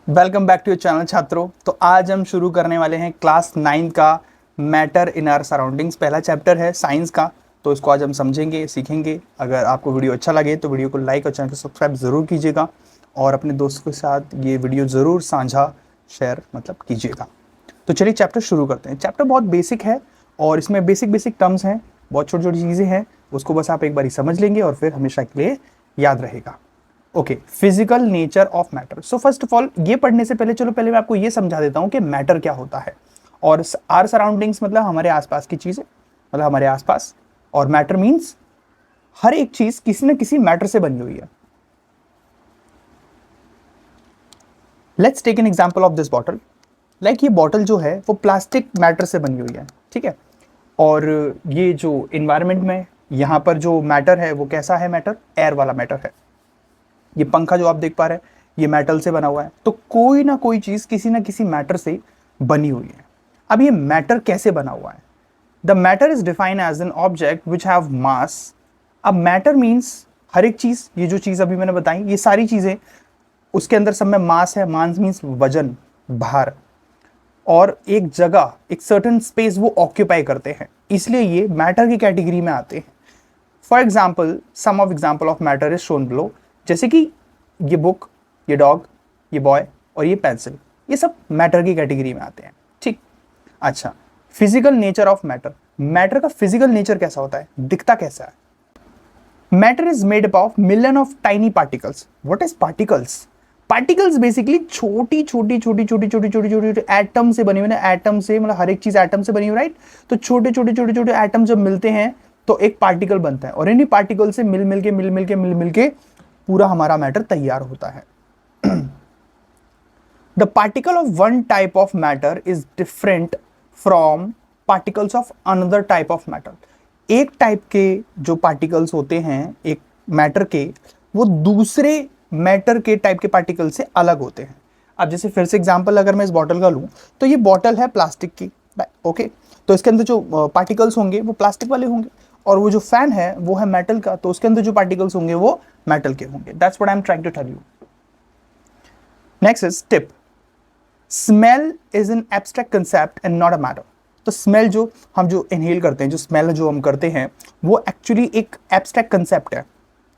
Welcome back to your channel छात्रों। तो आज हम शुरू करने वाले हैं क्लास 9 का मैटर इन आवर सराउंडिंग्स। पहला चैप्टर है साइंस का, तो इसको आज हम समझेंगे, सीखेंगे। अगर आपको वीडियो अच्छा लगे तो वीडियो को लाइक और चैनल को सब्सक्राइब ज़रूर कीजिएगा और अपने दोस्तों के साथ ये वीडियो ज़रूर साझा शेयर कीजिएगा। तो चलिए चैप्टर शुरू करते हैं। चैप्टर बहुत बेसिक है और इसमें बेसिक बेसिक टर्म्स हैं, बहुत छोटी छोटी चीज़ें हैं। उसको बस आप एक बार समझ लेंगे और फिर हमेशा के लिए याद रहेगा। Okay, physical nature of matter. So first of all ये पढ़ने से पहले चलो पहले मैं आपको ये समझा देता हूँ कि मैटर क्या होता है। और आर सराउंडिंग्स मतलब हमारे आसपास की चीजें, मतलब हमारे आसपास। और मैटर मीन्स हर एक चीज किसी न किसी मैटर से बनी हुई है। Let's take an example of this bottle. Like ये बॉटल जो है वो प्लास्टिक मैटर से बनी हुई है, ठीक है। और ये जो इन्वायरमेंट में यहाँ पर जो मैटर है वो कैसा है? मैटर एयर वाला मैटर है। ये पंखा जो आप देख पा रहे हैं ये मेटल से बना हुआ है। तो कोई ना कोई चीज किसी ना किसी मैटर से बनी हुई है। अब ये मैटर कैसे बना हुआ है? The matter is defined as an object which have mass. अब मैटर मीन्स हर एक चीज, ये जो चीज अभी मैंने बताई ये सारी चीजें, उसके अंदर सब में मास है। मास मीन्स वजन, भार। और एक जगह, एक सर्टेन स्पेस वो ऑक्यूपाई करते हैं, इसलिए ये मैटर की कैटेगरी में आते हैं। For example, some of example of matter is shown below. जैसे कि ये बुक, ये डॉग, ये बॉय और ये पेंसिल, ये सब मैटर की कैटेगरी में आते हैं, ठीक। अच्छा, physical nature of matter. Matter का फिजिकल नेचर कैसा होता है, दिखता कैसा है? Matter is made up of million of tiny particles. What is particles? Particles basically छोटी छोटी छोटी छोटी छोटी छोटी छोटी एटम से बनी हुई है। एटम से मतलब हर एक चीज एटम से बनी हुई, राइट। तो छोटे छोटे छोटे छोटे एटम जब मिलते हैं तो एक पार्टिकल बनता है और इन्हीं पार्टिकल से मिल मिल के पूरा हमारा मैटर तैयार होता है। The particle of one type of matter is different from particles of another type of matter. एक टाइप के जो पार्टिकल्स होते हैं एक मैटर के, वो दूसरे मैटर के टाइप के पार्टिकल से अलग होते हैं। अब जैसे फिर से एग्जांपल अगर मैं इस बॉटल का लूं, तो ये बॉटल है प्लास्टिक की, ओके। तो इसके अंदर जो पार्टिकल्स होंगे वो प्लास्टिक वाले होंगे, और वो जो फैन है वो है मेटल का, तो उसके अंदर जो पार्टिकल्स होंगे वो मेटल के होंगे। That's what I am trying to tell you. Next is tip. Smell is an abstract concept and not a matter. तो स्मेल जो हम जो इनहेल करते हैं, जो स्मेल जो हम करते हैं, वो एक्चुअली एक एब्स्ट्रैक्ट कंसेप्ट है,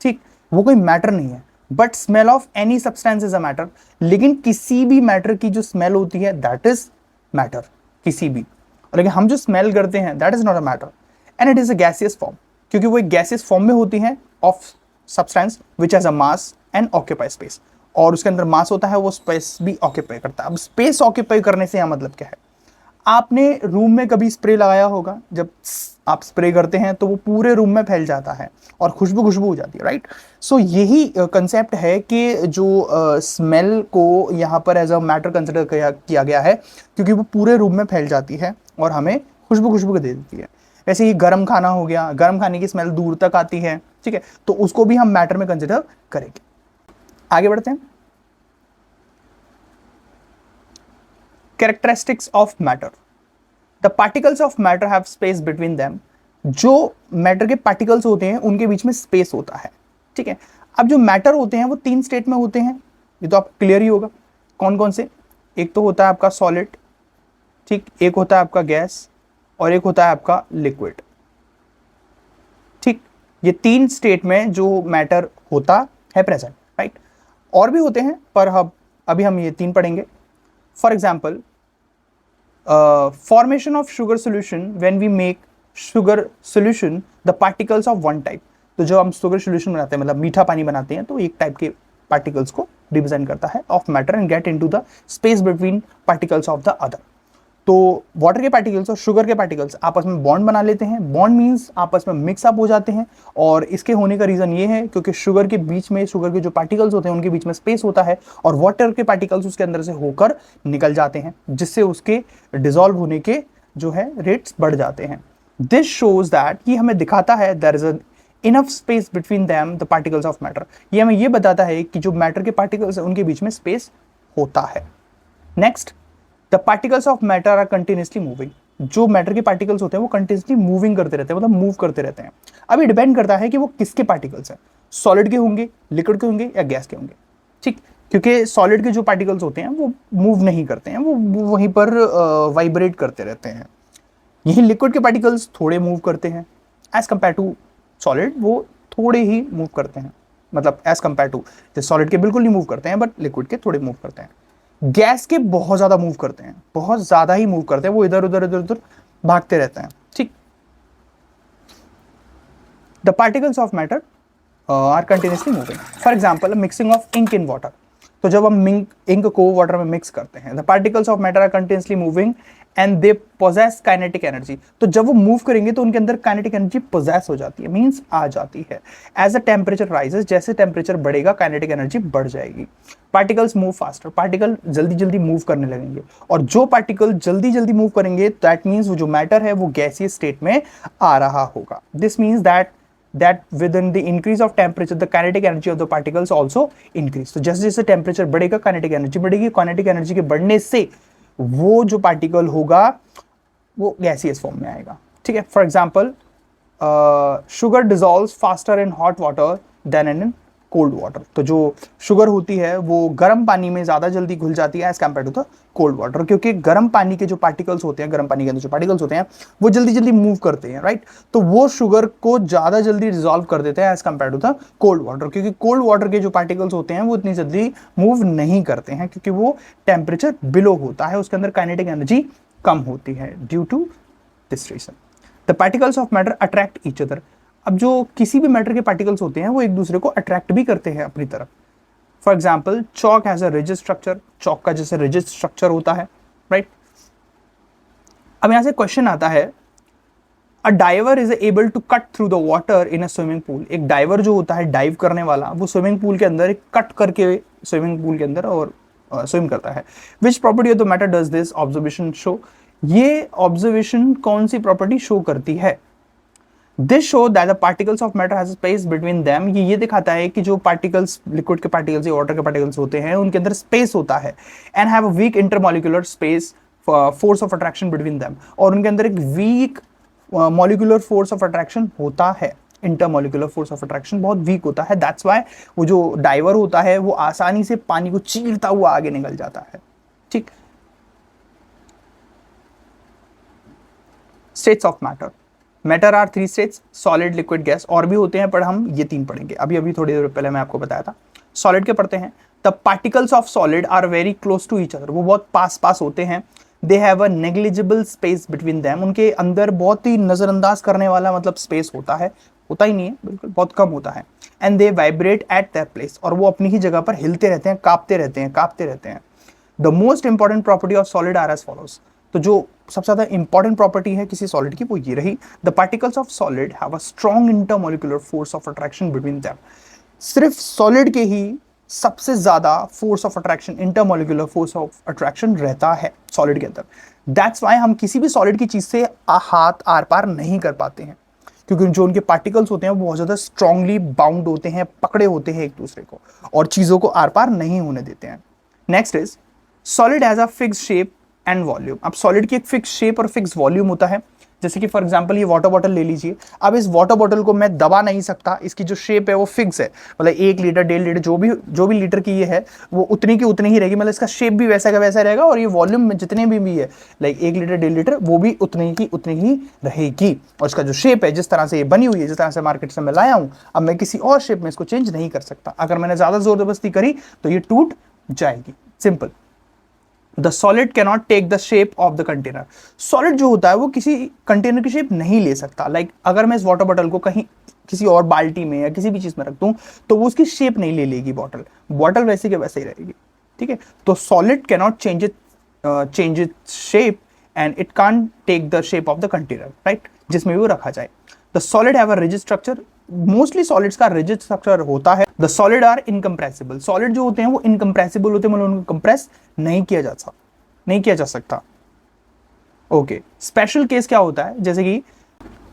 ठीक। वो कोई मैटर नहीं है। But smell of any substance is a matter. लेकिन किसी भी मैटर की जो स्मेल होती है दैट इज मैटर, किसी भी। लेकिन हम जो स्मेल करते हैं that is not a matter and it is a gaseous form, क्योंकि वो एक गैसियस फॉर्म में होती है of substance which has a mass and occupy space. और उसके अंदर मास होता है, वो स्पेस भी ऑक्यूपाई करता है। अब स्पेस ऑक्यूपाई करने से यहाँ मतलब क्या है? आपने रूम में कभी स्प्रे लगाया होगा, जब आप स्प्रे करते हैं तो वो पूरे रूम में फैल जाता है और खुशबू खुशबू हो जाती है, राइट। सो यही कंसेप्ट है कि जो स्मेल को यहाँ पर एज अ मैटर कंसिडर किया गया है, क्योंकि वो पूरे रूम में फैल जाती है और हमें खुशबू खुशबू दे देती है। वैसे ही गर्म खाना हो गया, गर्म खाने की स्मेल दूर तक आती है, ठीक है, तो उसको भी हम मैटर में कंसिडर करेंगे। आगे बढ़ते हैं। Characteristics of matter. The particles of matter have space between them. जो मैटर के पार्टिकल्स होते हैं उनके बीच में स्पेस होता है, ठीक है। अब जो मैटर होते हैं वो 3 स्टेट में होते हैं, ये तो आपको क्लियर ही होगा। कौन कौन से? एक तो होता है आपका सॉलिड, ठीक, एक होता है आपका गैस और एक होता है आपका लिक्विड, ठीक। ये 3 स्टेट में जो मैटर होता है प्रेजेंट, राइट। और भी होते हैं पर अभी हम ये 3 पढ़ेंगे। For example, formation of sugar solution, when we make sugar solution the particles of one type। तो जो हम शुगर सोल्यूशन बनाते हैं, मतलब मीठा पानी बनाते हैं, तो एक टाइप के पार्टिकल्स को रिप्रेजेंट करता है of matter and get into the space between particles of the other. तो वाटर के पार्टिकल्स और शुगर के पार्टिकल्स आपस में बॉन्ड बना लेते हैं। बॉन्ड मीन्स आपस में मिक्स अप हो जाते हैं, और इसके होने का रीजन ये है क्योंकि शुगर के बीच में, शुगर के जो पार्टिकल्स होते हैं उनके बीच में स्पेस होता है और वाटर के पार्टिकल्स उसके अंदर से होकर निकल जाते हैं, जिससे उसके डिसॉल्व होने के जो है रेट्स बढ़ जाते हैं। दिस शोज दैट, ये हमें दिखाता है there is enough space between them the particles of matter. ये हमें ये बताता है कि जो मैटर के पार्टिकल्स है उनके बीच में स्पेस होता है। Next, the particles of matter are continuously moving. जो मैटर के पार्टिकल्स होते हैं वो कंटिन्यूसली मूविंग करते रहते हैं, मतलब मूव करते रहते हैं। अब ये डिपेंड करता है कि वो किसके पार्टिकल्स हैं, सॉलिड के होंगे, लिक्विड के होंगे या गैस के होंगे, ठीक। क्योंकि सॉलिड के जो पार्टिकल्स होते हैं वो मूव नहीं करते हैं, वो वहीं पर वाइब्रेट करते रहते हैं। यही लिक्विड के पार्टिकल्स थोड़े मूव करते हैं एज कंपेयर टू सॉलिड, वो थोड़े ही मूव करते हैं, मतलब एज कंपेयर टू सॉलिड के बिल्कुल नहीं मूव करते हैं, बट लिक्विड के थोड़े मूव करते हैं। गैस के बहुत ज़्यादा मूव करते हैं, बहुत ज़्यादा ही मूव करते हैं, वो इधर उधर इधर उधर भागते रहते हैं, ठीक। The particles of matter are continuously moving. For example mixing of ink in water, तो जब हम इंक को वाटर में मिक्स करते हैं, the particles of matter are continuously moving and they possess kinetic energy. तो जब वो मूव करेंगे तो उनके अंदर काइनेटिक एनर्जी पोजेस हो जाती है, मींस आ जाती है। एज द टेम्परेचर राइजेस, जैसे टेम्परेचर बढ़ेगा काइनेटिक एनर्जी बढ़ जाएगी। पार्टिकल्स मूव फास्टर, पार्टिकल जल्दी जल्दी मूव करने लगेंगे, और जो पार्टिकल जल्दी जल्दी मूव करेंगे दैट मीन्स वो जो मैटर है वो गैसीय स्टेट में आ रहा होगा। This means that within the increase of temperature the kinetic energy of the particles also increase। तो जैसे जैसे टेम्परेचर बढ़ेगा काइनेटिक एनर्जी बढ़ेगी, काइनेटिक एनर्जी के बढ़ने से वो जो पार्टिकल होगा वो गैसियस फॉर्म में आएगा, ठीक है। For example sugar dissolve faster in hot water than in cold water. तो जो शुगर होती है वो गर्म पानी में ज़्यादा जल्दी घुल जाती है as compare to the cold water, क्योंकि गर्म पानी के जो पार्टिकल्स होते हैं, गर्म पानी के अंदर जो पार्टिकल्स होते हैं वो जल्दी जल्दी मूव करते हैं, राइट। तो वो शुगर को ज़्यादा जल्दी डिजॉल्व कर देते हैं as compare to the cold water, क्योंकि कोल्ड वाटर के जो पार्टिकल्स होते हैं वो इतनी जल्दी मूव नहीं करते हैं, क्योंकि वो टेम्परेचर बिलो होता है, उसके अंदर काइनेटिक एनर्जी कम होती है due to this reason. The particles of matter attract each other. अब जो किसी भी मैटर के पार्टिकल्स होते हैं वो एक दूसरे को अट्रैक्ट भी करते हैं अपनी तरफ। For example chalk has a rigid structure, chalk का जैसे रिजिड स्ट्रक्चर होता है, राइट। अब यहां से क्वेश्चन आता है, a diver is able to cut through the water in a swimming pool. एक डाइवर जो होता है, डाइव करने वाला, वो स्विमिंग पूल के अंदर कट करके स्विमिंग पूल के अंदर और स्विम करता है। Which property of the matter does this observation show. ये ऑब्जर्वेशन कौन सी प्रॉपर्टी शो करती है। This show that the particles of matter has space between them. ये दिखाता है कि जो पार्टिकल्स, लिक्विड के पार्टिकल्स या वाटर के पार्टिकल्स होते हैं उनके अंदर स्पेस होता है, and have a weak intermolecular space force of attraction between them. और उनके अंदर एक weak molecular force of attraction होता है, इंटरमॉलिक्यूलर फोर्स ऑफ अट्रैक्शन बहुत वीक होता है। दैट्स वाई वो जो डाइवर होता है वो आसानी से पानी को चीरता हुआ आगे निकल जाता है, ठीक। States of matter. Matter are 3 states, solid liquid gas, और भी होते हैं पर हम ये 3 पढ़ेंगे। अभी अभी थोड़ी देर पहले मैं आपको बताया था। सॉलिड के पढ़ते हैं। The particles of solid are very close to each other. वो बहुत पास पास होते हैं। They have a negligible space between them. उनके अंदर बहुत ही नजरअंदाज करने वाला मतलब स्पेस होता है, होता ही नहीं है, बिल्कुल बहुत कम होता है। And they vibrate at that place. और वो अपनी ही जगह पर हिलते रहते हैं, कांपते रहते हैं, कांपते रहते हैं। The most important property of solid are as follows. तो जो सबसे ज्यादा इंपॉर्टेंट प्रॉपर्टी है किसी सॉलिड की वो ये रही, the particles of solid have a strong intermolecular force of attraction between them. सिर्फ सॉलिड के ही सबसे ज्यादा force of attraction, intermolecular force of attraction रहता है सॉलिड के अंदर। दैट्स वाई हम किसी भी सॉलिड की चीज से हाथ आर पार नहीं कर पाते हैं, क्योंकि जो उनके पार्टिकल्स होते हैं वो बहुत ज्यादा स्ट्रांगली बाउंड होते हैं, पकड़े होते हैं एक दूसरे को, और चीजों को आर पार नहीं होने देते हैं। Next is solid has a fix shape and volume. अब सॉलिड की एक फिक्स शेप और फिक्स वॉल्यूम होता है। जैसे कि फॉर एग्जांपल ये वाटर बॉटल ले लीजिए। अब इस वाटर बॉटल को मैं दबा नहीं सकता, इसकी जो शेप है वो फिक्स है, मतलब 1 लीटर 1.5 लीटर जो भी लीटर की ये है वो उतनी की उतनी ही रहेगी, मतलब इसका शेप भी वैसा का वैसा रहेगा, और ये वॉल्यूम में जितने भी है लाइक 1 लीटर 1.5 लीटर वो भी उतनी की उतनी ही रहेगी। और इसका जो शेप है, जिस तरह से ये बनी हुई है, जिस तरह से मार्केट से मैं लाया हूँ, अब मैं किसी और शेप में इसको चेंज नहीं कर सकता। अगर मैंने ज्यादा जोर जबरदस्ती करी तो ये टूट जाएगी, simple. The solid cannot take the shape of the container. Solid जो होता है वो किसी कंटेनर की शेप नहीं ले सकता। लाइक अगर मैं इस वाटर बॉटल को कहीं किसी और बाल्टी में या किसी भी चीज में रख दूं तो वो उसकी शेप नहीं ले लेगी, बॉटल वैसे के वैसे ही रहेगी, ठीक है। तो solid cannot change it shape and it can't take the shape of the container, right, जिसमें भी वो रखा जाए। The solid have a rigid structure. Mostly solids का रिजिड स्ट्रक्चर होता है। The solid are incompressible. Solid जो होते हैं वो इनकम्प्रेसिबल होते हैं, मतलब उनको कंप्रेस नहीं किया जा सकता। ओके, स्पेशल केस क्या होता है, जैसे कि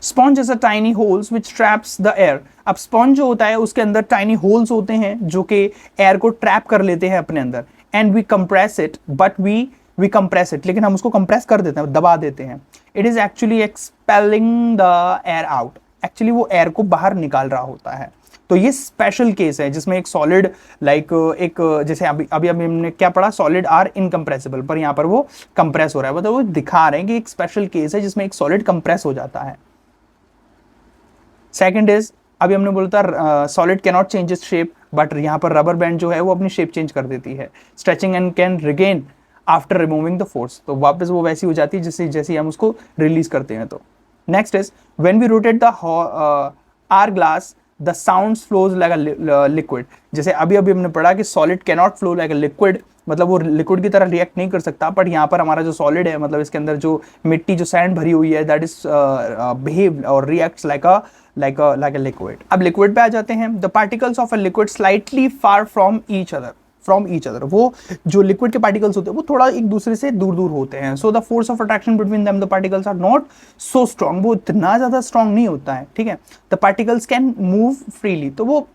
sponge is a tiny holes which traps the air. अब स्पॉन्ज जो होता है उसके अंदर टाइनी होल्स होते हैं जो कि एयर को ट्रैप कर लेते हैं अपने अंदर। And we compress it, but we compress it, लेकिन हम उसको कंप्रेस कर देते हैं, दबा देते हैं। It is actually expelling the air out. Actually वो एयर को बाहर निकाल रहा होता है। तो ये स्पेशल केस है जिसमें एक सॉलिड लाइक एक जैसे अभी अभी अभी हमने क्या पढ़ा, सॉलिड आर इनकम्प्रेसिबल, पर यहाँ पर वो कंप्रेस हो रहा है, मतलब वो दिखा रहे हैं कि एक स्पेशल केस है जिसमें एक सॉलिड कंप्रेस हो जाता है। सेकंड इज, अभी हमने बोला था solid can not change its shape, but यहाँ पर रबर बैंड जो है वो अपनी शेप चेंज कर देती है, stretching and can regain after removing the force, तो वापस वो वैसी हो जाती है जैसे जैसे हम उसको रिलीज करते हैं। तो next is, when we rotate the are glass the sound flows like a liquid, जैसे अभी अभी हमने पढ़ा कि solid can not flow like a liquid, मतलब वो लिक्विड की तरह रिएक्ट नहीं कर सकता, बट यहाँ पर हमारा जो सॉलिड है, मतलब इसके अंदर जो मिट्टी जो सैंड भरी हुई है, दैट इज बिहेव और रिएक्ट्स लाइक अ लिक्विड। अब लिक्विड पे आ जाते हैं। The particles of a liquid slightly far from each other, वो जो लिक्विड के पार्टिकल्स होते हैं वो थोड़ा एक दूसरे से दूर दूर होते हैं। So the force of attraction between them the particles are not so strong, वो इतना ज्यादा स्ट्रॉन्ग नहीं होता है, ठीक है। The particles can move freely, तो वो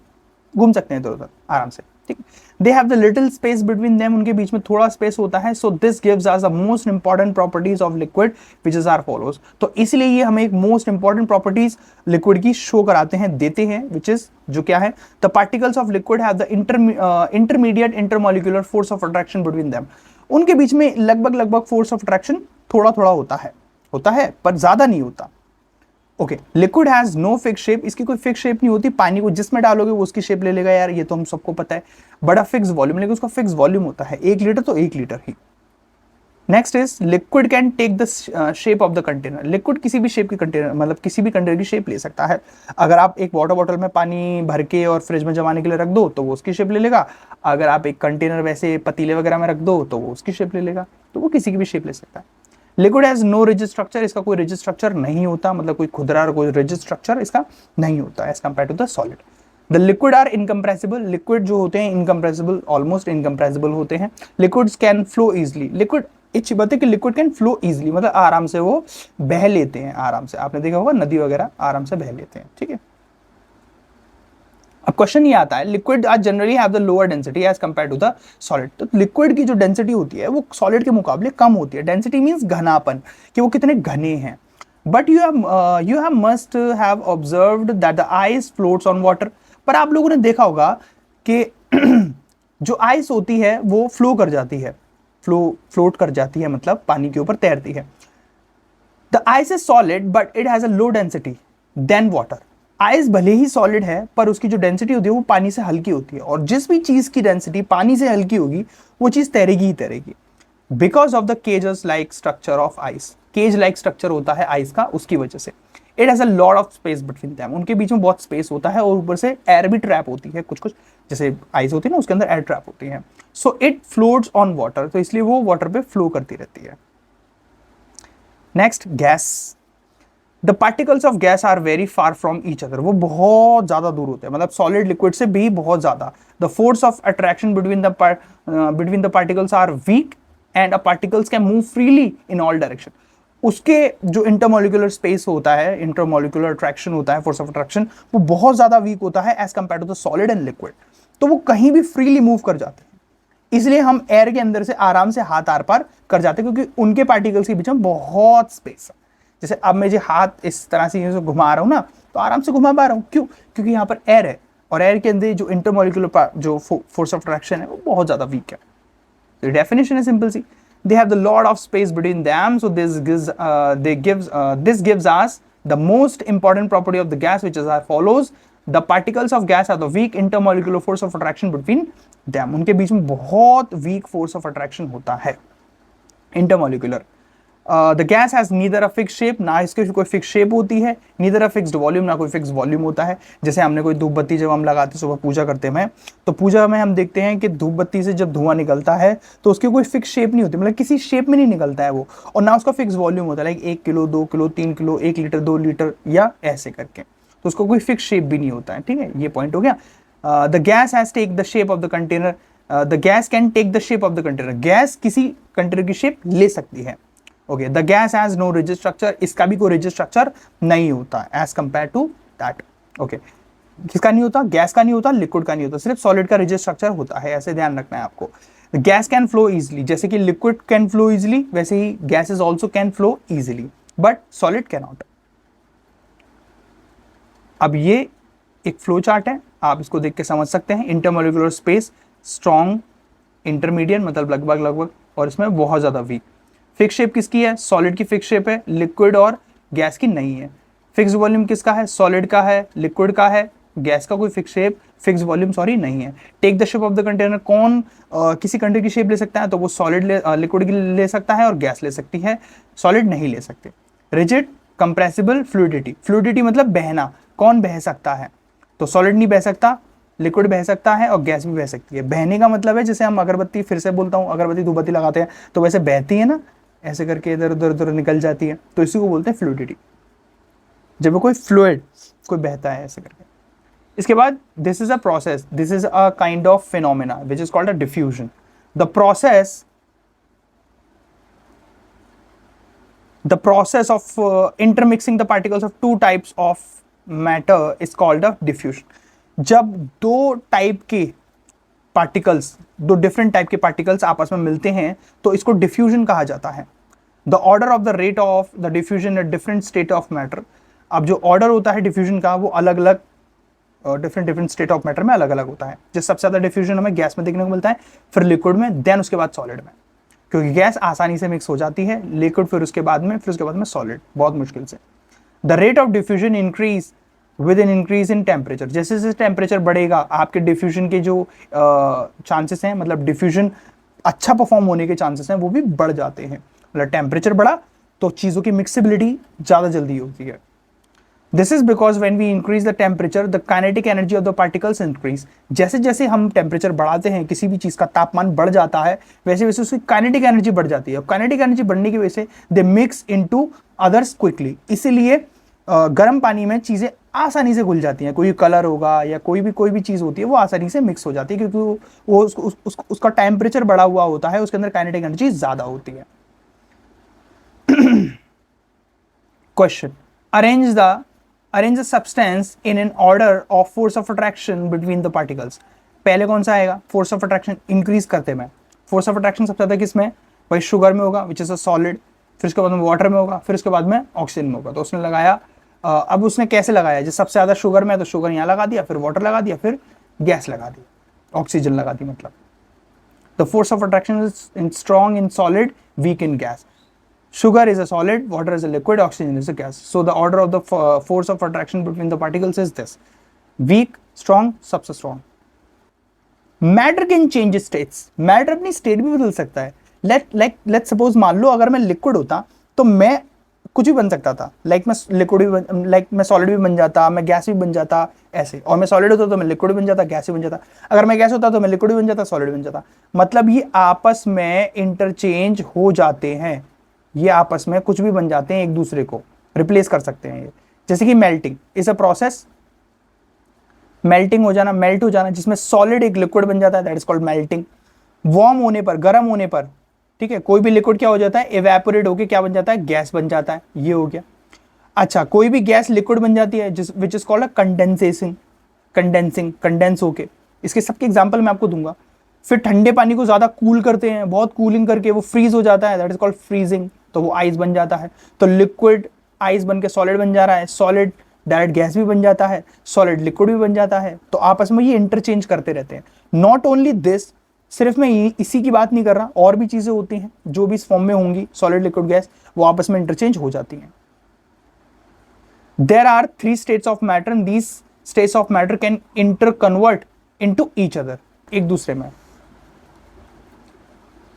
घूम सकते हैं इधर उधर आराम से, ठीक। They have the little space between them, उनके बीच में थोड़ा स्पेस होता है। So this gives us the most important properties of liquid which is are follows, तो इसलिए ये हमें एक मोस्ट इंपॉर्टेंट प्रॉपर्टीज लिक्विड की शो कराते हैं, देते हैं, विच इज जो क्या है, the particles of liquid have the intermediate intermolecular force of attraction between them, उनके बीच में लगभग फोर्स ऑफ अट्रैक्शन थोड़ा थोड़ा होता है पर ज्यादा नहीं होता। Okay, liquid has no fix shape, इसकी कोई फिक्स शेप नहीं होती, पानी को जिसमें डालोगे वो उसकी शेप ले लेगा यार, ये तो हम सबको पता है। बड़ा फिक्स वॉल्यूम, लेकिन उसका फिक्स वॉल्यूम होता है 1 लीटर तो 1 लीटर ही। Next is, liquid can take the shape of the container, liquid किसी भी शेप की कंटेनर, मतलब किसी भी कंटेनर की शेप ले सकता है। अगर आप एक वाटर बॉटल में पानी भर के और फ्रिज में जमाने के लिए रख दो तो वो उसकी शेप ले लेगा, अगर आप एक कंटेनर वैसे पतीले वगैरह में रख दो तो वो उसकी शेप ले लेगा, तो वो किसी की भी शेप ले सकता है। Liquid has no rigid structure, इसका कोई रिजिड स्ट्रक्चर नहीं होता, मतलब कोई खुदरा और कोई रिजिड स्ट्रक्चर इसका नहीं होता as compare to the solid. The liquid are incompressible, liquid जो होते हैं इनकम्प्रेसिबल, ऑलमोस्ट इनकम्प्रेसिबल होते हैं। Liquids can flow easily, liquid अच्छी बात है कि लिक्विड कैन फ्लो इजिली, मतलब आराम से वो बह लेते हैं, आराम से, आपने देखा होगा नदी वगैरह आराम से बह लेते हैं, ठीक है। अब क्वेश्चन ये आता है, liquid are generally have the lower density as compare to the solid, तो लिक्विड की जो डेंसिटी होती है वो सॉलिड के मुकाबले कम होती है। डेंसिटी मींस घनापन, कि वो कितने घने हैं। But you have must have observed that the ice floats on water, पर आप लोगों ने देखा होगा कि जो आइस होती है वो फ्लो कर जाती है, फ्लोट कर जाती है, मतलब पानी के ऊपर तैरती है। The ice is solid but it has a low density than water, ice भले ही सॉलिड है पर उसकी जो डेंसिटी होती है वो पानी से हल्की होती है, और जिस भी चीज की डेंसिटी पानी से हल्की होगी वो चीज तैरेगी ही तैरेगी, because of the cages like structure of ice, cage like structure होता है आइस का, उसकी वजह से। It has a lot of space between them, उनके बीच में बहुत स्पेस होता है, और ऊपर से एयर भी ट्रैप होती है, कुछ कुछ जैसे आइस होती है ना उसके अंदर एयर ट्रैप होती है। So it floats on water, तो इसलिए वो वाटर पे फ्लो करती रहती है। Next, gas. The particles of gas are very far from each other, वो बहुत ज्यादा दूर होते हैं, मतलब सॉलिड लिक्विड से भी बहुत ज्यादा। The force of attraction between the particles are weak and a particles can move freely in all direction, उसके जो इंटरमोलिकुलर स्पेस होता है, इंटरमोलिकुलर अट्रैक्शन होता है, फोर्स ऑफ अट्रैक्शन, वो बहुत ज्यादा वीक होता है as compare to the solid and liquid, तो वो कहीं भी फ्रीली मूव कर जाते हैं। इसलिए हम एयर के अंदर से आराम से हाथ आर पार कर जाते हैं, क्योंकि उनके पार्टिकल्स के बीच में बहुत स्पेस है। जैसे अब मैं जो हाथ इस तरह से घुमा रहा हूं ना, तो आराम से घुमा पा रहा हूं, क्यों? क्योंकि यहाँ पर एयर है, और एयर के अंदर जो इंटरमोलिकुलर जो फोर्स ऑफ अट्रैक्शन है वो बहुत ज्यादा वीक है। तो डेफिनेशन है सिंपल सी, they have the lot of space between them, so this gives us the most important property of the gas, which is as follows: the particles of gas have the weak intermolecular force of attraction between them, उनके बीच में बहुत weak force of attraction होता है intermolecular। The gas has neither a fix shape, ना इसके कोई fix shape होती है, नीदर अ फिक्स्ड वॉल्यूम, ना कोई फिक्स वॉल्यूम होता है। जैसे हमने कोई धूप बत्ती जब हम लगाते सुबह पूजा करते हैं, तो पूजा में हम देखते हैं कि धूप बत्ती से जब धुआं निकलता है तो उसकी कोई फिक्स शेप नहीं होती, मतलब किसी शेप में नहीं निकलता है वो, और ना उसका फिक्स वॉल्यूम होता है, like 1 kilo 2 kilo 3 kilo 1 litre 2 litre या ऐसे करके, तो उसको कोई फिक्स शेप भी नहीं होता है, ठीक है, ये पॉइंट हो गया। The gas has take the shape of the container, the gas can take the shape of the container, gas किसी कंटेनर की शेप ले सकती है। Okay, the gas has no rigid structure, इसका भी कोई रिजिड स्ट्रक्चर नहीं होता as compare to that. Okay, किसका नहीं होता? गैस का नहीं होता, लिक्विड का नहीं होता, सिर्फ सॉलिड का रिजिड स्ट्रक्चर होता है, ऐसे ध्यान रखना है आपको। गैस कैन फ्लो इजिली, जैसे कि लिक्विड कैन फ्लो इजिली, वैसे ही gases also can flow easily, but solid can not. अब ये एक फ्लो चार्ट है, आप इसको देख के समझ सकते हैं। इंटरमोलिकुलर स्पेस स्ट्रॉन्ग, इंटरमीडिएट मतलब लगभग लगभग, और इसमें बहुत ज़्यादा वीक। फिक्स शेप किसकी है? सॉलिड की फिक्स शेप है, लिक्विड और गैस की नहीं है। फिक्स वॉल्यूम किसका है? सॉलिड का है, लिक्विड का है, गैस का कोई फिक्स शेप फिक्स वॉल्यूम नहीं है। Take the shape of the container, कौन किसी कंटेनर की शेप ले सकता है? तो वो सॉलिड लिक्विड की ले सकता है और गैस ले सकती है, सॉलिड नहीं ले सकते। Rigid, compressible, fluidity. फ्लूइडिटी मतलब बहना, कौन बह सकता है? तो सॉलिड नहीं बह सकता, लिक्विड बह सकता है और गैस भी बह सकती है। बहने का मतलब है जैसे हम अगरबत्ती, फिर से बोलता हूँ, अगरबत्ती धूपबत्ती लगाते हैं तो वैसे बहती है ना, ऐसे करके इधर उधर उधर निकल जाती है, तो इसी को बोलते हैं फ्लूइडिटी, जब वो कोई फ्लूइड कोई बहता है ऐसे करके। इसके बाद this is a process, this is a kind of phenomena which is called a diffusion. The process of intermixing the particles of two types of matter is called a diffusion. जब दो type के particles, दो different type के particles आपस में मिलते हैं तो इसको डिफ्यूजन कहा जाता है। The order of the rate of the diffusion at different state of matter. अब जो ऑर्डर होता है डिफ्यूजन का वो अलग अलग डिफरेंट स्टेट ऑफ मैटर में अलग अलग होता है। जैसे सबसे ज्यादा डिफ्यूजन हमें गैस में देखने को मिलता है, फिर लिक्विड में, देन उसके बाद सॉलिड में, क्योंकि गैस आसानी से मिक्स हो जाती है, लिक्विड फिर उसके बाद में सॉलिड बहुत मुश्किल से। The rate of diffusion increase with an increase in temperature. जैसे जैसे टेम्परेचर बढ़ेगा आपके डिफ्यूजन के जो चांसेस हैं, मतलब डिफ्यूजन अच्छा परफॉर्म होने के चांसेस हैं वो भी बढ़ जाते हैं। मतलब टेम्परेचर बढ़ा तो चीज़ों की मिक्सिबिलिटी ज़्यादा जल्दी होती है। This is because when we increase the temperature the kinetic energy of the particles increase. जैसे जैसे हम टेम्परेचर बढ़ाते हैं, किसी भी चीज़ का तापमान बढ़ जाता है, वैसे वैसे उसकी काइनेटिक एनर्जी बढ़ जाती है। काइनेटिक एनर्जी बढ़ने की वजह से दे मिक्स इनटू अदर्स क्विकली। इसीलिए गर्म पानी में चीज़ें आसानी से घुल जाती हैं। कोई कलर होगा या कोई भी चीज़ होती है वो आसानी से मिक्स हो जाती है, क्योंकि वो उसका टेम्परेचर बढ़ा हुआ होता है, उसके अंदर काइनेटिक एनर्जी ज़्यादा होती है। Question, arrange the substance in an order of force of attraction between the particles. पहले कौन सा आएगा? फोर्स ऑफ अट्रैक्शन इंक्रीज करते में। फोर्स ऑफ अट्रैक्शन सबसे ज़्यादा किस में? भाई शुगर में होगा, विच इज अ सॉलिड, फिर उसके बाद में वाटर में होगा, फिर उसके बाद में ऑक्सीजन में होगा। तो उसने लगाया, अब उसने कैसे लगाया? जैसे सबसे ज़्यादा शुगर में है तो शुगर यहाँ लगा दिया, फिर वाटर लगा दिया, फिर गैस लगा दी, ऑक्सीजन लगा दी। मतलब the force of attraction is strong in solid, weak in gas. Sugar is a solid, water is a liquid, oxygen is a gas. So the order of the force of attraction between the particles is this: weak, strong, सबसे strong. Matter can change states. Matter अपनी state भी बदल सकता है। Let's suppose मान लो अगर मैं liquid होता तो मैं कुछ भी बन सकता था। मैं लिक्विड भी मैं सॉलिड भी बन जाता, मैं गैस भी बन जाता ऐसे। और मैं सॉलिड होता तो मैं लिक्विड बन जाता, गैस भी बन जाता। अगर मैं गैस होता तो मैं लिक्विड भी बन जाता, सॉलिड बन जाता। मतलब ये आपस में इंटरचेंज हो जाते हैं, ये आपस में कुछ भी बन जाते हैं, एक दूसरे को रिप्लेस कर सकते हैं ये। जैसे कि melting is a process, melting हो जाना, मेल्ट हो जाना, जिसमें सॉलिड एक लिक्विड बन जाता है, that is called melting. Warm होने पर, गर्म होने पर, ठीक है, कोई भी लिक्विड क्या हो जाता है? इवेपोरेट होके क्या बन जाता है? गैस बन जाता है। ये हो गया। अच्छा, कोई भी गैस लिक्विड बन जाती है which is called a condensing, condense होके। इसके सबके एग्जाम्पल मैं आपको दूंगा। फिर ठंडे पानी को ज्यादा कूल करते हैं, बहुत कूलिंग करके वो फ्रीज हो जाता है, दैट इज कॉल्ड फ्रीजिंग, तो वो आइस बन जाता है। तो लिक्विड आइस बन के सॉलिड बन जा रहा है, सॉलिड डायरेक्ट गैस भी बन जाता है, सॉलिड लिक्विड भी बन जाता है। तो आपस में ये इंटरचेंज करते रहते हैं। नॉट ओनली दिस, सिर्फ मैं इसी की बात नहीं कर रहा, और भी चीजें होती हैं जो भी इस फॉर्म में होंगी, सॉलिड लिक्विड गैस, वो आपस में इंटरचेंज हो जाती हैं। There are 3 states of matter and these states of matter can interconvert into each other, एक दूसरे में।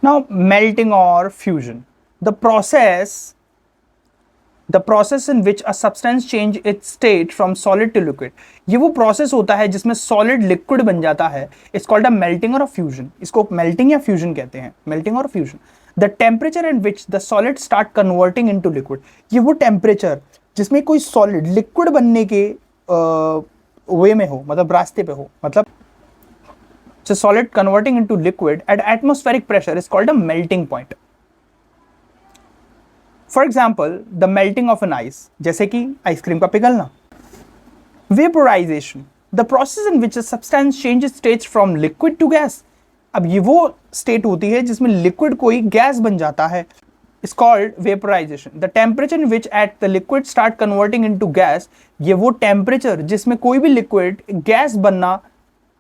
Now melting or fusion, the process in which a substance change its state from solid to liquid, ये वो process होता है जिसमें solid liquid बन जाता है, इट्स कॉल्ड अ मेल्टिंग और अ फ्यूजन। इसको मेल्टिंग या फ्यूजन कहते हैं, मेल्टिंग और fusion. The temperature in which the solid start converting into liquid, ये वो टेम्परेचर जिसमें कोई सॉलिड लिक्विड बनने के वे में हो, मतलब रास्ते पे हो, मतलब solid converting into liquid at atmospheric pressure is called a melting point. For example, the melting of an ice, जैसे कि आइसक्रीम का पिघलना। Vaporization, the process in which a substance changes states from liquid to gas. अब ये वो state होती है जिसमें लिक्विड कोई गैस बन जाता है। is called vaporization. The temperature in which at the liquid start converting into gas, ये वो टेम्परेचर जिसमें कोई भी लिक्विड गैस बनना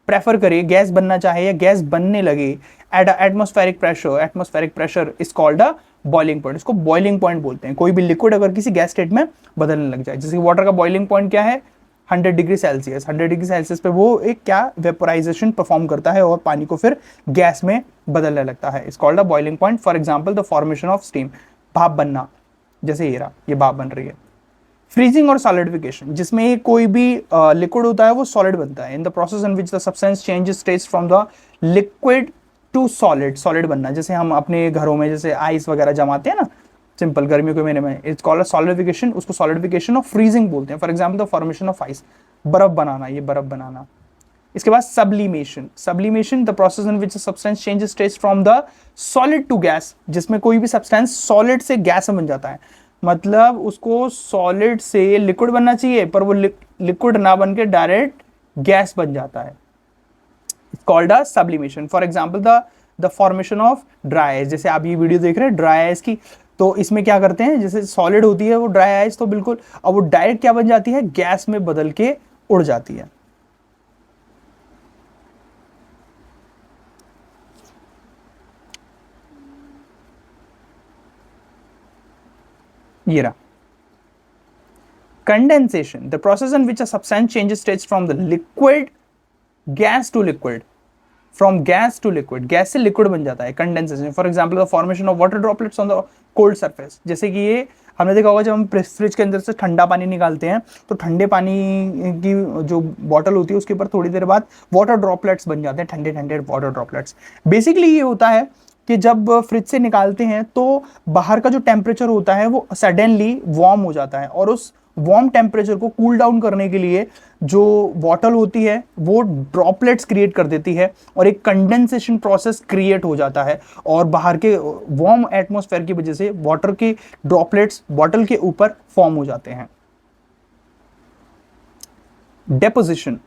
प्रेफर करे, गैस बनना चाहे या गैस बनने लगे at atmospheric pressure is called a boiling point. इसको बॉइलिंग पॉइंट बोलते हैं. कोई भी लिक्विड अगर किसी गैस स्टेट में बदलने लग जाए, जैसे वाटर का बॉइलिंग पॉइंट क्या है 100 डिग्री सेल्सियस. 100 डिग्री सेल्सियस पे वो एक क्या वेपोराइजेशन परफॉर्म करता है और पानी को फिर गैस में बदलने लगता है. It's called a boiling point. For example the formation of steam, भाप बनना, जैसे ये भाप बन रही है. फ्रीजिंग और सॉलिडिफिकेशन, जिसमें कोई भी लिक्विड होता है वो सॉलिड बनता है. In the process in which the substance changes states from the liquid to solid बनना. जैसे हम अपने घरों में जैसे आइस वगैरह जमाते हैं ना, सिंपल गर्मियों के महीने में, इट्स कॉल्ड सॉलिडिफिकेशन. उसको सॉलिडिफिकेशन ऑफ फ्रीजिंग बोलते हैं. For example the formation of ice, बर्फ बनाना, ये बर्फ बनाना. इसके बाद sublimation the process in which substance changes states from the solid to gas, जिसमें कोई भी सब्सटेंस सॉलिड से गैस में बन जाता है. मतलब उसको सॉलिड से लिक्विड बनना चाहिए पर वो लिक्विड ना बन के डायरेक्ट गैस बन जाता है. Called a sublimation. For example the formation of dry ice. जैसे आप ये वीडियो देख रहे हैं ड्राई आइस की, तो इसमें क्या करते हैं, जैसे सॉलिड होती है वो ड्राई आइस, तो बिल्कुल अब वो डायरेक्ट क्या बन जाती है, गैस में बदल के उड़ जाती है. ये रहा condensation, the process in which a substance changes states from the liquid gas to liquid, from gas to liquid, gas से लिक्विड बन जाता है. Condensation. For example the formation of water droplets on the cold surface. जैसे कि ये हमने देखा होगा जब हम फ्रिज के अंदर से ठंडा पानी निकालते हैं तो ठंडे पानी की जो बॉटल होती है उसके ऊपर थोड़ी देर बाद वाटर ड्रॉपलेट्स बन जाते हैं, ठंडे ठंडे वाटर ड्रॉपलेट्स. बेसिकली ये होता है कि जब फ्रिज से निकालते हैं तो बाहर का जो टेम्परेचर होता है वो सडनली वार्म हो जाता है और उस वार्म टेम्परेचर को कूल डाउन करने के लिए जो बॉटल होती है वो ड्रॉपलेट्स क्रिएट कर देती है और एक कंडेंसेशन प्रोसेस क्रिएट हो जाता है और बाहर के वार्म एटमॉस्फेयर की वजह से वाटर के ड्रॉपलेट्स बॉटल के ऊपर फॉर्म हो जाते हैं. Deposition,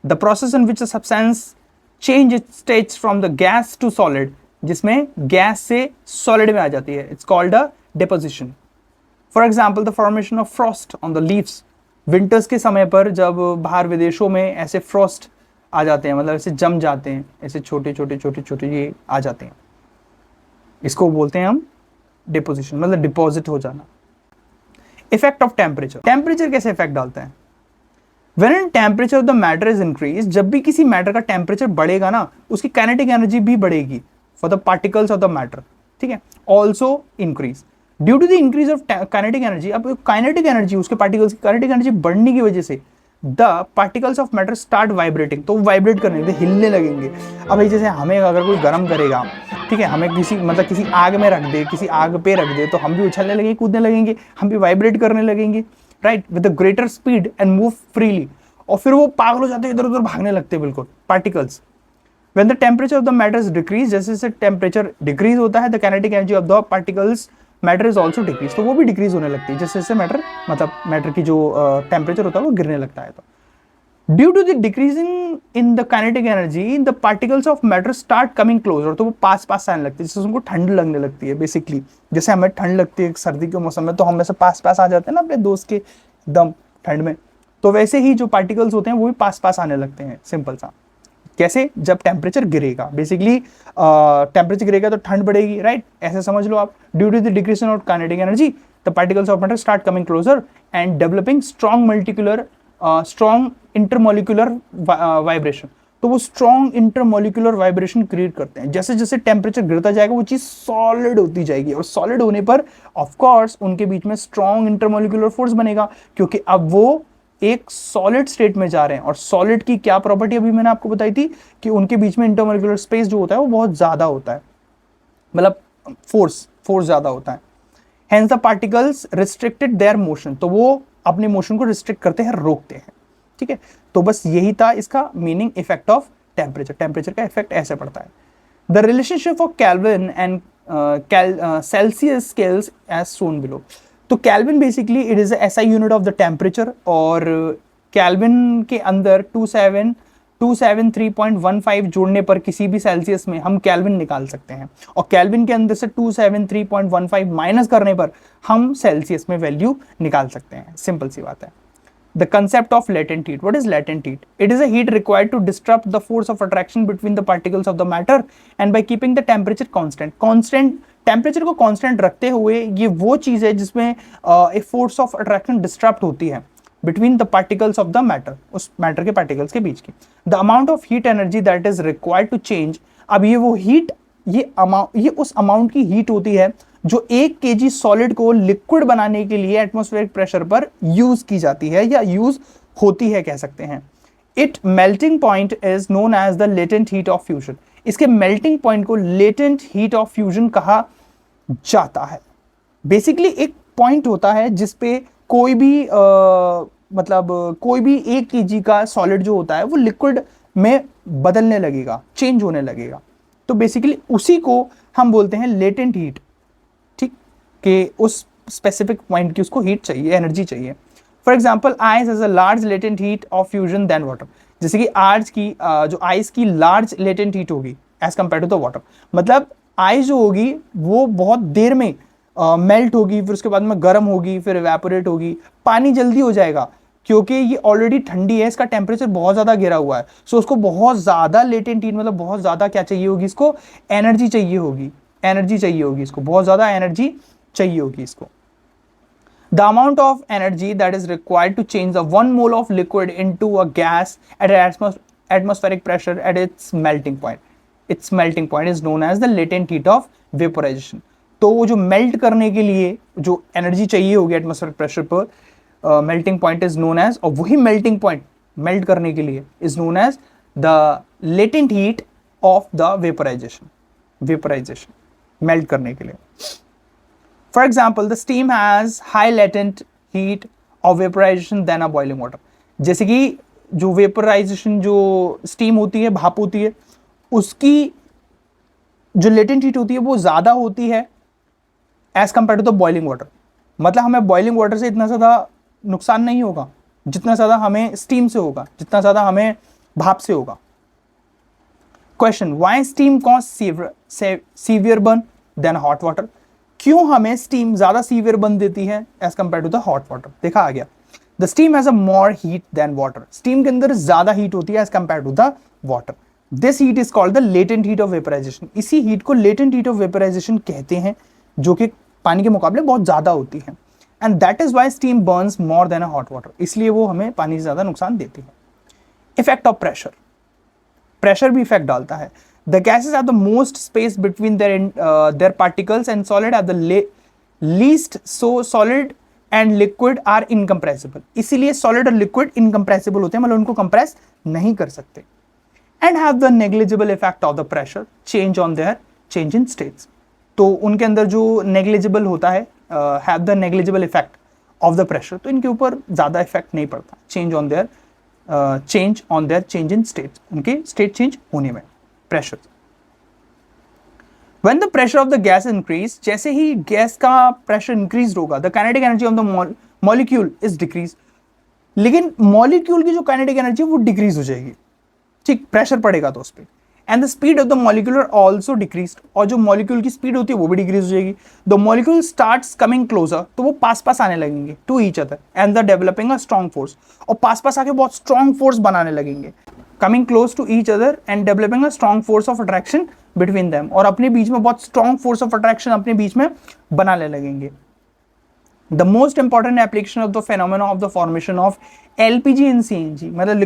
the process in which a substance change its states from the gas to solid, जिसमें गैस से सॉलिड में आ जाती है. It's called a deposition. For example the formation of frost on the leaves. Winters के समय पर जब बाहर विदेशों में ऐसे फ्रॉस्ट आ जाते हैं, मतलब ऐसे जम जाते हैं, ऐसे छोटे छोटे ये आ जाते हैं, इसको बोलते हैं हम डिपोजिशन, मतलब डिपॉजिट हो जाना. इफेक्ट ऑफ टेम्परेचर, टेम्परेचर कैसे इफेक्ट डालता है. When in temperature of the matter is increased, जब भी किसी मैटर का टेम्परेचर बढ़ेगा ना उसकी काइनेटिक एनर्जी भी बढ़ेगी for the particles of the matter. ठीक है, also increase due to the increase of kinetic energy. अब काइनेटिक एनर्जी, उसके पार्टिकल्स की काइनेटिक एनर्जी बढ़ने की वजह से the particles of matter start vibrating, तो वाइब्रेट करने लगेंगे, हिलने लगेंगे. अब भाई जैसे हमें अगर कोई गर्म करेगा, ठीक है, हमें किसी आग में रख दे, किसी आग पे रख दे, तो हम भी उछलने लगेंगे, कूदने लगेंगे, हम भी वाइब्रेट करने लगेंगे, right, with the greater speed and move freely. और फिर वो पागल हो जाते हैं, इधर उधर भागने लगते हैं बिल्कुल particles. When the temperature of the matter is decreased, जैसे जैसे टेम्परेचर डिक्रीज होता है, the kinetic energy of the particles matter is also decreased, तो वो भी डिक्रीज होने लगती है जैसे जैसे मैटर की जो टेम्परेचर होता है वो गिरने लगता है. तो due to the decreasing in the kinetic energy the particles of matter start coming closer, तो वो पास पास आने लगती है, जिससे उनको ठंड लगने लगती है. बेसिकली जैसे हमें ठंड लगती है सर्दी के मौसम में, तो हम ऐसे पास पास आ जाते हैं ना अपने दोस्त के दम ठंड में, तो वैसे ही जो पार्टिकल्स होते हैं वो भी पास पास आने लगते हैं. सिंपल सा. कैसे, जब टेम्परेचर गिरेगा, बेसिकली टेम्परेचर गिरेगा तो ठंड बढ़ेगी, राइट, ऐसे समझ लो आप. Due to the decrease of kinetic energy the particles of matter start coming closer and developing strong intermolecular vibration, तो वो स्ट्रॉन्ग इंटरमोलिकुलर वाइब्रेशन क्रिएट करते हैं. जैसे जैसे टेम्परेचर गिरता जाएगा वो चीज सॉलिड होती जाएगी और सॉलिड होने पर ऑफ कोर्स उनके बीच में स्ट्रॉन्ग इंटरमोलिकुलर फोर्स बनेगा, क्योंकि अब वो एक सॉलिड स्टेट में जा रहे हैं. और सॉलिड की क्या प्रॉपर्टी अभी मैंने आपको बताई थी कि उनके बीच में इंटरमोलिकुलर स्पेस जो होता है वो बहुत ज्यादा होता है, मतलब फोर्स ज्यादा होता है. Hence the particles restricted there motion, तो वो अपने मोशन को रिस्ट्रिक्ट करते हैं, रोकते हैं. ठीक है, तो बस यही था इसका meaning, effect of temperature. Temperature का इफेक्ट ऐसे पड़ता है. The relationship of Kelvin and Celsius scales as shown below. तो Kelvin basically it is SI unit of the temperature, और केल्विन के अंदर 273.15 जोड़ने पर किसी भी सेल्सियस में हम केल्विन निकाल सकते हैं, और केल्विन के अंदर से 273.15 माइनस करने पर हम सेल्सियस में वैल्यू निकाल सकते हैं। सिंपल सी बात है। The concept of latent heat. What is latent heat? It is a heat required to disrupt the force of attraction between the particles of the matter and by keeping the temperature constant. Constant temperature को constant रखते हुए ये वो चीज है जिसमें एक force of attraction disturb होती है between the particles of the matter, उस मैटर के पार्टिकल्स के बीच की। The amount of heat energy that is required to change, अब ये वो हीट, ये उस अमाउंट की हीट होती है जो 1 kg सॉलिड को लिक्विड बनाने के लिए एटमॉस्फेरिक प्रेशर पर यूज की जाती है या यूज होती है कह सकते हैं। It melting point is known as the latent heat of fusion. इसके मेल्टिंग पॉइंट को लेटेंट हीट ऑफ फ्यूजन कहा जाता है। बेसिकली एक पॉइंट होता है जिसपे कोई भी कोई भी 1 kg का सॉलिड जो होता है वो लिक्विड में बदलने लगेगा, चेंज होने लगेगा। तो बेसिकली उसी को हम बोलते हैं लेटेंट हीट, ठीक, कि उस स्पेसिफिक पॉइंट की उसको हीट चाहिए, एनर्जी चाहिए। For example ice has a large latent heat of fusion then water. जैसे कि आइस की जो आइस की लार्ज लेटेंट हीट होगी as compare to the water, मतलब आइस जो होगी वो बहुत देर में मेल्ट होगी, फिर उसके बाद में गर्म होगी, फिर इवेपोरेट होगी। पानी जल्दी हो जाएगा क्योंकि ये ऑलरेडी ठंडी है, इसका टेम्परेचर बहुत ज़्यादा गिरा हुआ है। सो उसको बहुत ज़्यादा लेटेंट हीट, मतलब बहुत ज़्यादा क्या चाहिए होगी, इसको एनर्जी चाहिए होगी, एनर्जी चाहिए होगी इसको, बहुत ज़्यादा एनर्जी चाहिए होगी इसको। The amount of energy that is required to change the 1 mole of liquid into a gas at an atmospheric pressure at its melting point. Its melting point is known as the latent heat of vaporization. तो वो जो melt करने के लिए जो energy चाहिए होगी atmospheric pressure पर, melting point is known as, और वही मेल्टिंग पॉइंट मेल्ट करने के लिए is known as the latent heat of the vaporization. Vaporization melt करने के लिए। For example, the steam has high latent heat of vaporization than a boiling water. जैसे कि जो वेपोराइजेशन, जो स्टीम होती है, भाप होती है, उसकी जो लेटेंट हीट होती है वो ज़्यादा होती है as compare to the boiling water. मतलब हमें बॉइलिंग वाटर से इतना ज़्यादा नुकसान नहीं होगा जितना ज़्यादा हमें स्टीम से होगा, जितना ज़्यादा हमें भाप से होगा। Question, why steam cause severe burn then hot water? क्यों हमें स्टीम ज्यादा सीवियर बन देती है as compare to the hot water? देखा आ गया। The steam has a more heat then water. Steam के अंदर ज्यादा हीट होती है as compare to the water. This heat is called the latent heat of vaporization. इसी हीट को लेटेंट हीट ऑफ वेपोराइजेशन कहते हैं, जो कि पानी के मुकाबले बहुत ज्यादा होती है। And that is why steam burns more then a hot water. इसलिए वो हमें पानी से ज्यादा नुकसान देती है। इफेक्ट ऑफ प्रेशर, प्रेशर भी इफेक्ट डालता है। The gases have the most space between their particles and solid have the least, so solid and liquid are incompressible. इसीलिए solid और liquid incompressible होते हैं, मतलब उनको compress नहीं कर सकते। And have the negligible effect of the pressure change on their change in states. तो उनके अंदर जो negligible होता है, have the negligible effect of the pressure, तो इनके ऊपर ज़्यादा effect नहीं पड़ता change on their change in states, उनके state change होने में। Pressure, when the pressure of the gas increase, जैसे ही गैस का प्रेशर इंक्रीज होगा, the kinetic energy of the molecule is decrease. लेकिन मॉलिक्यूल की जो काइनेटिक एनर्जी वो डिक्रीज हो जाएगी, ठीक, प्रेशर पड़ेगा तो उस पर। And the speed of the molecule are also decrease, और जो मॉलिक्यूल की स्पीड होती है वो भी डिक्रीज हो जाएगी। The molecule starts coming closer, तो वो पास पास आने लगेंगे to each other and the developing a strong force, और पास पास आके बहुत स्ट्रॉन्ग फोर्स बनाने लगेंगे। Coming close to each other and developing a strong force of attraction between them, और अपने बीच में बहुत स्ट्रॉन्ग फोर्स ऑफ अट्रैक्शन अपने बीच में बनाने लगेंगे। The most important application of the phenomena of the formation of LPG and CNG, मतलब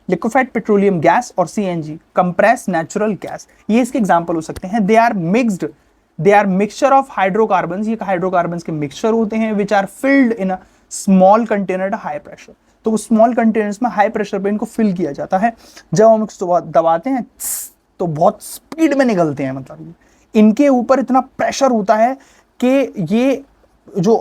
liquefied petroleum gas और सीएनजी, कंप्रेस नेचुरल गैस, ये इसके एग्जांपल हो सकते हैं। They are mixture of hydrocarbons, ये हाइड्रोकार्बन्स के मिक्सचर होते हैं, which are filled in a small container at high pressure. तो वो स्मॉल कंटेनर्स में हाई प्रेशर पे इनको फिल किया जाता है। जब हम इसको दबाते हैं तो बहुत स्पीड में निकलते हैं, मतलब इनके ऊपर इतना प्रेशर होता है कि ये जो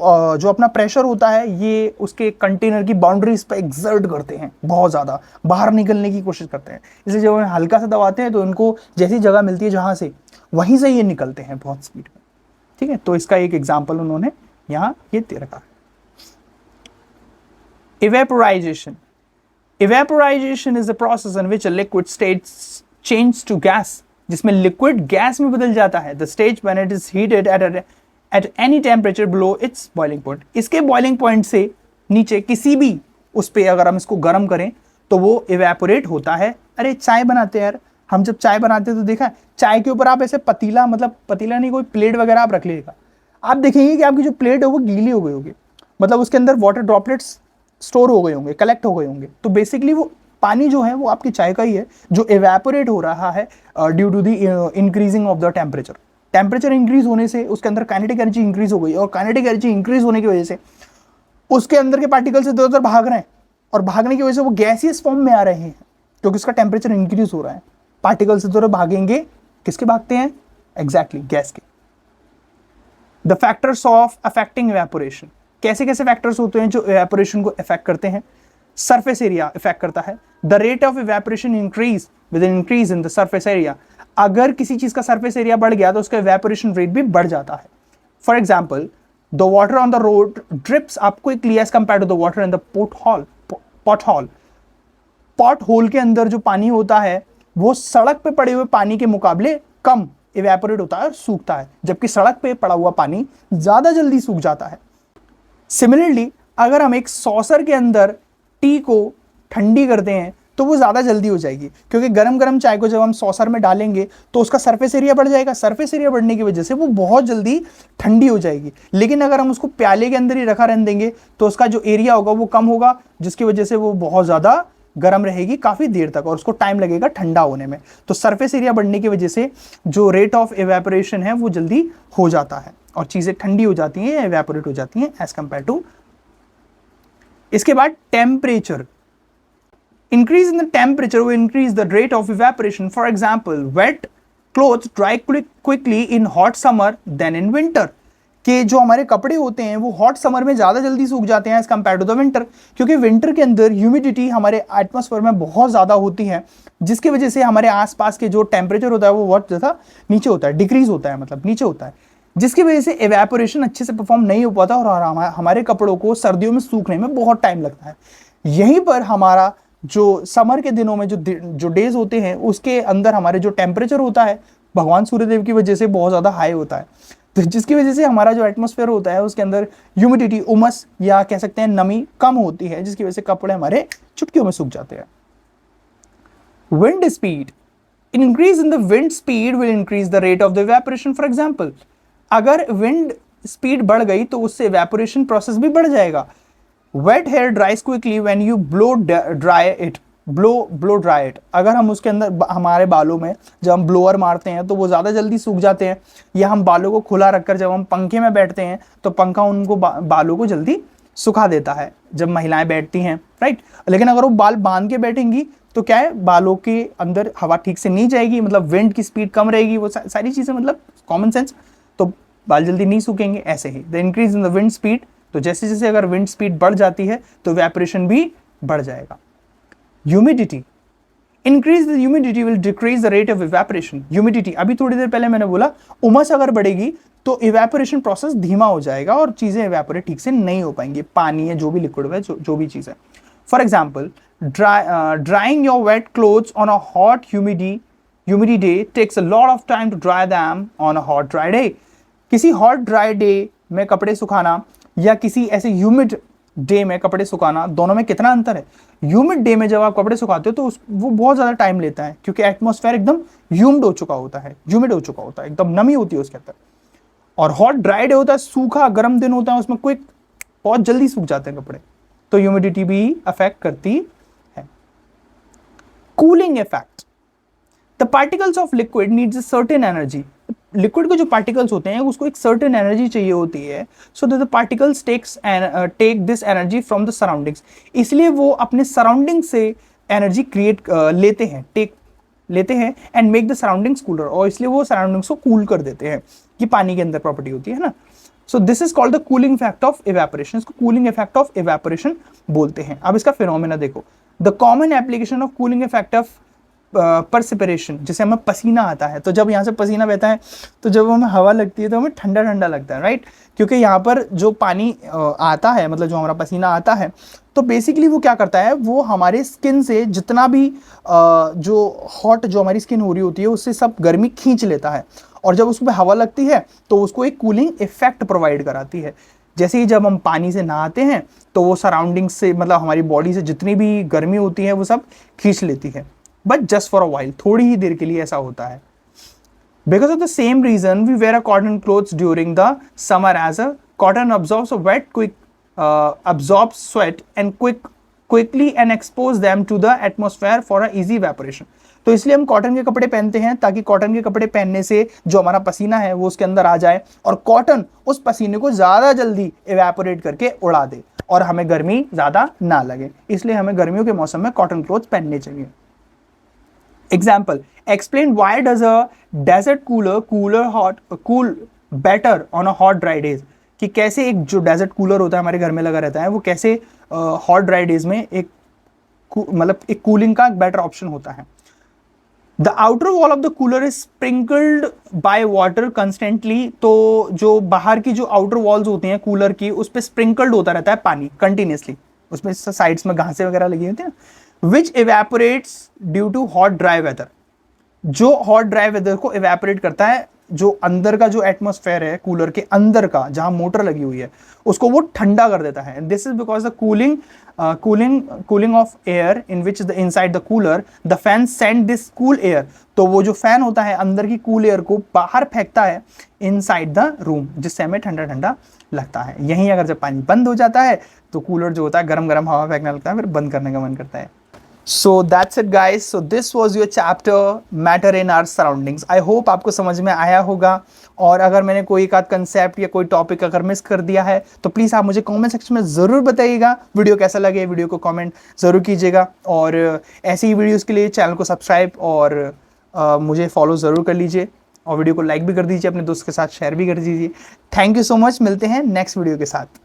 अपना प्रेशर होता है ये उसके कंटेनर की बाउंड्रीज पे एक्सर्ट करते हैं, बहुत ज़्यादा बाहर निकलने की कोशिश करते हैं। इसलिए जब हम हल्का सा दबाते हैं तो इनको जैसी जगह मिलती है जहाँ से, वहीं से ये निकलते हैं बहुत स्पीड में, ठीक है। तो इसका एक एग्जाम्पल उन्होंने यहाँ ये दे रखा है। Evaporization, evaporization is the process in which a liquid state change to gas, जिसमें लिक्विड गैस में बदल जाता है। The stage when it is heated at any temperature below its boiling point. इसके बॉइलिंग पॉइंट से नीचे किसी भी उस पर अगर हम इसको गर्म करें तो वो इवेपोरेट होता है। अरे चाय बनाते हैं यार, हम जब चाय बनाते हैं तो देखा है चाय के ऊपर आप ऐसे पतीला, मतलब पतीला नहीं, कोई प्लेट वगैरह आप रख लीजिएगा, आप देखेंगे कि आपकी जो प्लेट है वो गीली हो गई होगी, मतलब उसके अंदर वाटर ड्रॉपलेट्स स्टोर हो गए होंगे, कलेक्ट हो गए होंगे। तो बेसिकली वो पानी जो है वो आपकी चाय का ही है जो इवेपोरेट हो रहा है due to the increasing of the temperature. Temperature increase होने से उसके अंदर काइनेटिक एनर्जी इंक्रीज हो गई, और काइनेटिक एनर्जी इंक्रीज होने की वजह से उसके अंदर के पार्टिकल्स इधर उधर भाग रहे हैं, और भागने की वजह से वो गैसियस फॉर्म में आ रहे हैं क्योंकि उसका टेम्परेचर इंक्रीज हो रहा है। पार्टिकल्स इधर उधर भागेंगे, किसके भागते हैं? एग्जैक्टली गैस के। The factors of affecting evaporation, कैसे कैसे फैक्टर्स होते हैं जो इवेपोरेशन को अफेक्ट करते हैं? सरफेस एरिया इफेक्ट करता है। The rate of evaporation increase with increase in the surface area. अगर किसी चीज का सरफेस एरिया बढ़ गया तो उसका इवेपोरेशन रेट भी बढ़ जाता है। For example, the water on the road drips up quickly as compare to the water in the pothole के अंदर जो पानी होता है वो सड़क पे पड़े हुए पानी के मुकाबले कम इवेपोरेट होता है और सूखता है, जबकि सड़क पे पड़ा हुआ पानी ज्यादा जल्दी सूख जाता है। सिमिलरली, अगर हम एक सॉसर के अंदर टी को ठंडी करते हैं तो वो ज़्यादा जल्दी हो जाएगी, क्योंकि गरम गरम चाय को जब हम सॉसर में डालेंगे तो उसका सरफेस एरिया बढ़ जाएगा। सरफेस एरिया बढ़ने की वजह से वो बहुत जल्दी ठंडी हो जाएगी। लेकिन अगर हम उसको प्याले के अंदर ही रखा रहने देंगे तो उसका जो एरिया होगा वो कम होगा, जिसकी वजह से वो बहुत ज़्यादा गर्म रहेगी काफ़ी देर तक, और उसको टाइम लगेगा ठंडा होने में। तो सरफेस एरिया बढ़ने की वजह से जो रेट ऑफ इवेपोरेशन है वो जल्दी हो जाता है और चीज़ें ठंडी हो जाती हैं, इवेपोरेट हो जाती हैं एज कंपेयर टू। इसके बाद temperature, increase in the temperature will increase the rate of evaporation. For example, wet clothes dry quickly in hot summer than in winter. कि जो हमारे कपड़े होते हैं वो हॉट समर में ज़्यादा जल्दी सूख जाते हैं as compare to the winter, क्योंकि विंटर के अंदर ह्यूमिडिटी हमारे एटमॉस्फेयर में बहुत ज़्यादा होती है, जिसकी वजह से हमारे आसपास के जो टेम्परेचर होता है वो बहुत ज़्यादा नीचे होता है, डिक्रीज होता है, मतलब नीचे होता है, जिसकी वजह से इवेपोरेशन अच्छे से परफॉर्म नहीं हो पाता और हमारे कपड़ों को सर्दियों में सूखने में बहुत टाइम लगता है। यहीं पर हमारा जो समर के दिनों में जो डेज होते हैं उसके अंदर हमारे जो टेम्परेचर होता है भगवान सूर्यदेव की वजह से बहुत ज़्यादा हाई होता है, तो जिसकी वजह से हमारा जो एटमॉस्फेयर होता है उसके अंदर ह्यूमिडिटी, उमस या कह सकते हैं नमी कम होती है, जिसकी वजह से कपड़े हमारे चुटकियों में सूख जाते हैं। Wind speed, increase in the wind speed will increase the rate of the evaporation. For example, अगर विंड स्पीड बढ़ गई तो उससे इवेपोरेशन प्रोसेस भी बढ़ जाएगा। Wet hair dries quickly when you blow dry it, blow dry it. अगर हम उसके अंदर हमारे बालों में जब हम ब्लोअर मारते हैं तो वो ज़्यादा जल्दी सूख जाते हैं, या हम बालों को खुला रखकर जब हम पंखे में बैठते हैं तो पंखा उनको बालों को जल्दी सुखा देता है जब महिलाएं बैठती हैं, राइट। लेकिन अगर वो बाल बांध के बैठेंगी तो क्या है, बालों के अंदर हवा ठीक से नहीं जाएगी, मतलब विंड की स्पीड कम रहेगी, वो सारी चीज़ें मतलब कॉमन सेंस, तो बाल जल्दी नहीं सूखेंगे। ऐसे ही the increase in the wind speed, तो जैसे जैसे अगर विंड स्पीड बढ़ जाती है तो इवेपोरेशन भी बढ़ जाएगा। Humidity, increase the humidity will decrease the rate of evaporation. Humidity, अभी थोड़ी देर पहले मैंने बोला उमस अगर बढ़ेगी तो इवेपोरेशन प्रोसेस धीमा हो जाएगा और चीज़ें इवेपोरेट ठीक से नहीं हो पाएंगी, पानी है जो भी लिक्विड है जो भी चीज़ है। For example, drying your wet clothes on a hot humid day takes a lot of time to dry them on a hot dry day. किसी हॉट ड्राई डे में कपड़े सुखाना या किसी ऐसे ह्यूमिड डे में कपड़े सुखाना, दोनों में कितना अंतर है। ह्यूमिड डे में जब आप कपड़े सुखाते हो तो वो बहुत ज़्यादा टाइम लेता है, क्योंकि एटमॉस्फेयर एकदम ह्यूमिड हो चुका होता है, एकदम नमी होती है उसके अंदर। और हॉट ड्राई डे होता है, सूखा गर्म दिन होता है, उसमें क्विक बहुत जल्दी सूख जाते हैं कपड़े, तो ह्यूमिडिटी भी अफेक्ट करती है। Cooling effect, the particles of liquid needs a certain energy. Liquid के जो पार्टिकल्स होते हैं उसको एक सर्टेन एनर्जी चाहिए होती है, so that the particles take this energy from the surroundings. इसलिए वो अपने सराउंडिंग से एनर्जी क्रिएट लेते हैं and make the surroundings cooler, और इसलिए वो सराउंडिंग्स को कूल कर देते हैं। ये पानी के अंदर प्रॉपर्टी होती है ना। So this is called the cooling effect of evaporation. इसको कूलिंग इफेक्ट ऑफ इवेपोरेशन बोलते हैं। अब इसका फिनोमेना देखो। The common application of cooling effect of perspiration, जिसे हमें पसीना आता है। तो जब यहाँ से पसीना बहता है तो जब हमें हवा लगती है तो हमें ठंडा ठंडा लगता है, राइट, क्योंकि यहाँ पर जो पानी आता है, मतलब जो हमारा पसीना आता है, तो बेसिकली वो क्या करता है, वो हमारे स्किन से जितना भी जो हॉट जो हमारी स्किन हो रही होती है उससे सब गर्मी खींच लेता है, और जब उसमें हवा लगती है तो उसको एक कूलिंग इफेक्ट प्रोवाइड कराती है। जैसे ही जब हम पानी से नहाते हैं तो वो सराउंडिंग से, मतलब हमारी बॉडी से जितनी भी गर्मी होती है वो सब खींच लेती है, but just for a while, थोड़ी ही देर के लिए ऐसा होता है। Because of the same reason, we wear a cotton clothes during the summer, as a cotton absorbs a wet, absorbs sweat and quickly and expose them to the atmosphere for a easy evaporation. तो इसलिए हम cotton के कपड़े पहनते हैं, ताकि cotton के कपड़े पहनने से जो हमारा पसीना है वो उसके अंदर आ जाए, और कॉटन उस पसीने को ज़्यादा जल्दी इवेपोरेट करके उड़ा दे, और हमें गर्मी ज़्यादा ना लगे। इसलिए हमें गर्मियों के मौसम में कॉटन क्लोथ्स पहनने चाहिए। Example, explain why does a desert cool better on a hot dry days, कि कैसे एक जो डेजर्ट कूलर होता है हमारे घर में लगा रहता है वो कैसे हॉट ड्राई डेज में एक मतलब एक कूलिंग का बेटर ऑप्शन होता है। The outer wall of the cooler is sprinkled by water constantly, तो जो बाहर की जो आउटर वॉल्स होती हैं कूलर की, उस पर स्प्रिंकल्ड होता रहता है पानी कंटिन्यूसली, उसमें साइड्स में घासें वगैरह लगी होती हैं, which evaporates due to hot dry weather, जो हॉट ड्राई वेदर को इवेपोरेट करता है, जो अंदर का जो एटमॉस्फेयर है कूलर के अंदर का जहां मोटर लगी हुई है उसको वो ठंडा कर देता है। This is because the cooling of air in which the inside the cooler the fan send this cool air, तो वो जो फैन होता है अंदर की कूल एयर को बाहर फेंकता है इनसाइड द रूम, जिससे हमें ठंडा ठंडा लगता है। यहीं अगर जब पानी बंद हो जाता है तो कूलर जो होता है गर्म गर्म हवा फेंकने लगता है, फिर बंद करने का मन करता है। So that's it guys. So this was your chapter matter in our surroundings. I hope आपको समझ में आया होगा, और अगर मैंने कोई एक आध कंसेप्ट या कोई टॉपिक अगर मिस कर दिया है तो प्लीज़ आप मुझे कमेंट सेक्शन में ज़रूर बताइएगा। वीडियो कैसा लगे वीडियो को कमेंट ज़रूर कीजिएगा, और ऐसी ही वीडियोस के लिए चैनल को सब्सक्राइब और मुझे फॉलो ज़रूर कर लीजिए, और वीडियो को लाइक भी कर दीजिए, अपने दोस्त के साथ शेयर भी कर दीजिए। थैंक यू सो मच, मिलते हैं नेक्स्ट वीडियो के साथ।